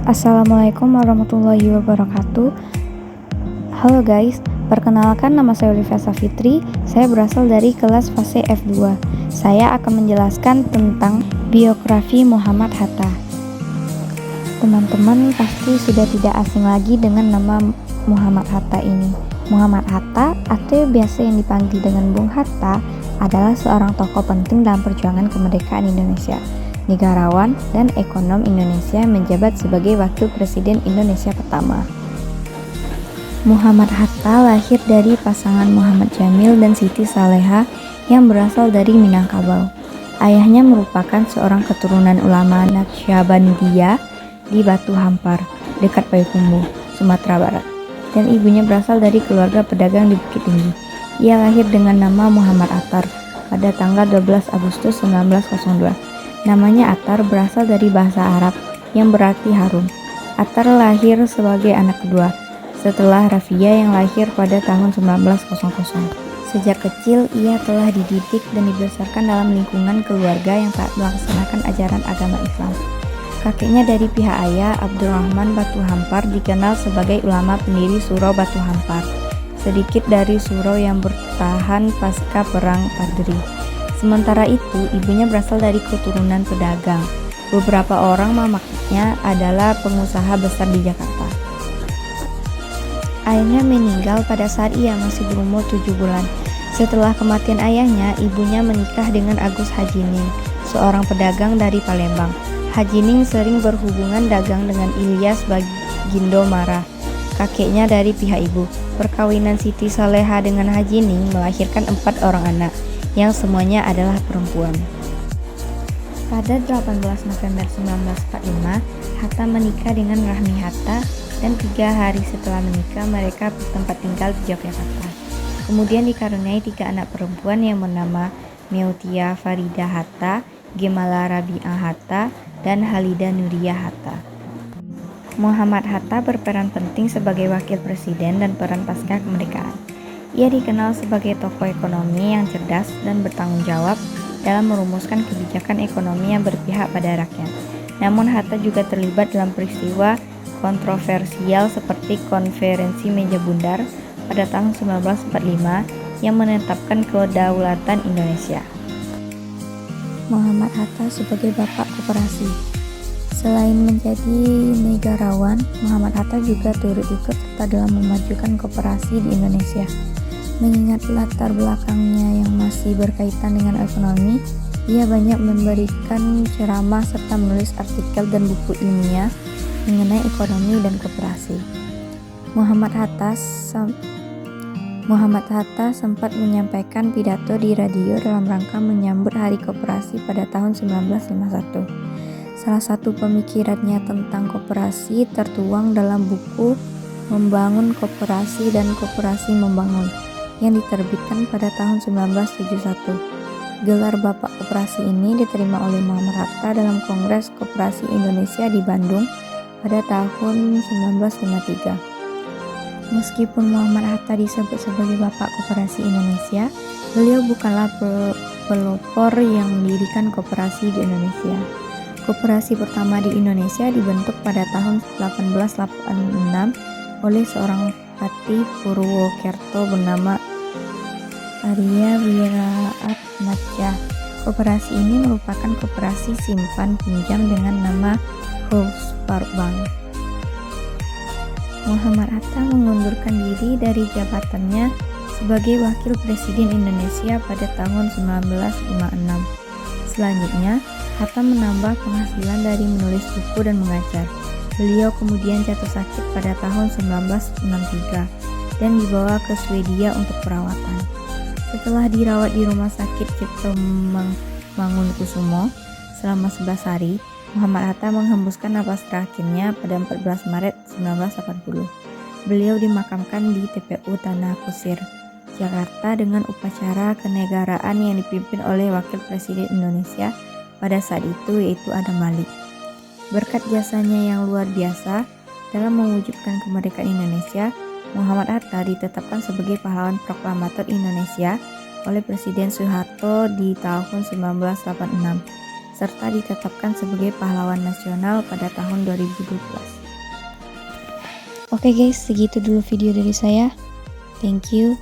Assalamualaikum warahmatullahi wabarakatuh. Halo guys, perkenalkan nama saya Olivia Safitri. Saya berasal dari kelas fase F2. Saya akan menjelaskan tentang biografi Muhammad Hatta. Teman-teman pasti sudah tidak asing lagi dengan nama Muhammad Hatta ini. Muhammad Hatta atau biasa yang dipanggil dengan Bung Hatta adalah seorang tokoh penting dalam perjuangan kemerdekaan Indonesia. Negarawan dan ekonom Indonesia, menjabat sebagai Wakil Presiden Indonesia pertama. Muhammad Hatta lahir dari pasangan Muhammad Jamil dan Siti Saleha yang berasal dari Minangkabau. Ayahnya merupakan seorang keturunan ulama Naqsyabandiyah di Batu Hampar, dekat Payakumbuh, Sumatera Barat, dan ibunya berasal dari keluarga pedagang di Bukit Tinggi. Ia lahir dengan nama Muhammad Attar pada tanggal 12 Agustus 1902. Namanya Attar berasal dari bahasa Arab yang berarti harum. Attar lahir sebagai anak kedua setelah Rafia yang lahir pada tahun 1900. Sejak kecil ia telah dididik dan dibesarkan dalam lingkungan keluarga yang taat melaksanakan ajaran agama Islam. Kakeknya dari pihak ayah, Abdurrahman Batu Hampar, dikenal sebagai ulama pendiri Surau Batu Hampar, sedikit dari surau yang bertahan pasca Perang Padri. Sementara itu, ibunya berasal dari keturunan pedagang. Beberapa orang memaknanya adalah pengusaha besar di Jakarta. Ayahnya meninggal pada saat ia masih berumur 7 bulan. Setelah kematian ayahnya, ibunya menikah dengan Agus Hajining, seorang pedagang dari Palembang. Hajining sering berhubungan dagang dengan Ilyas Bagindo Mara, kakeknya dari pihak ibu. Perkawinan Siti Saleha dengan Hajining melahirkan 4 orang anak, yang semuanya adalah perempuan. Pada 18 November 1945, Hatta menikah dengan Rahmi Hatta, dan 3 hari setelah menikah mereka bertempat tinggal di Yogyakarta. Kemudian dikaruniai 3 anak perempuan yang bernama Meutia Farida Hatta, Gemala Rabi'ah Hatta, dan Halida Nuria Hatta. Muhammad Hatta berperan penting sebagai wakil presiden dan peran pasca kemerdekaan. Ia dikenal sebagai tokoh ekonomi yang cerdas dan bertanggung jawab dalam merumuskan kebijakan ekonomi yang berpihak pada rakyat. Namun Hatta juga terlibat dalam peristiwa kontroversial seperti Konferensi Meja Bundar pada tahun 1945 yang menetapkan kedaulatan Indonesia. Muhammad Hatta sebagai bapak koperasi. Selain menjadi negarawan, Muhammad Hatta juga turut ikut serta dalam memajukan koperasi di Indonesia. Mengingat latar belakangnya yang masih berkaitan dengan ekonomi, ia banyak memberikan ceramah serta menulis artikel dan buku ilmiah mengenai ekonomi dan koperasi. Muhammad Hatta sempat menyampaikan pidato di radio dalam rangka menyambut Hari Koperasi pada tahun 1951. Salah satu pemikirannya tentang koperasi tertuang dalam buku Membangun Koperasi dan Koperasi Membangun yang diterbitkan pada tahun 1971. Gelar Bapak Koperasi ini diterima oleh Muhammad Hatta dalam Kongres Koperasi Indonesia di Bandung pada tahun 1953. Meskipun Muhammad Hatta disebut sebagai Bapak Koperasi Indonesia, beliau bukanlah pelopor yang mendirikan koperasi di Indonesia. Koperasi pertama di Indonesia dibentuk pada tahun 1886 oleh seorang Patih Purwokerto bernama Arya Wiraatmadja. Koperasi ini merupakan koperasi simpan pinjam dengan nama Volkswagen. Muhammad Hatta mengundurkan diri dari jabatannya sebagai Wakil Presiden Indonesia pada tahun 1956. Selanjutnya, Hatta menambah penghasilan dari menulis buku dan mengajar. Beliau kemudian jatuh sakit pada tahun 1963 dan dibawa ke Swedia untuk perawatan. Setelah dirawat di Rumah Sakit Cipto Mangunkusumo selama 11 hari, Muhammad Hatta menghembuskan napas terakhirnya pada 14 Maret 1980. Beliau dimakamkan di TPU Tanah Kusir, Jakarta dengan upacara kenegaraan yang dipimpin oleh Wakil Presiden Indonesia pada saat itu, yaitu Adam Malik. Berkat jasanya yang luar biasa dalam mewujudkan kemerdekaan Indonesia, Muhammad Hatta ditetapkan sebagai pahlawan proklamator Indonesia oleh Presiden Soeharto di tahun 1986. serta ditetapkan sebagai pahlawan nasional pada tahun 2012. Oke guys, segitu dulu video dari saya. Thank you.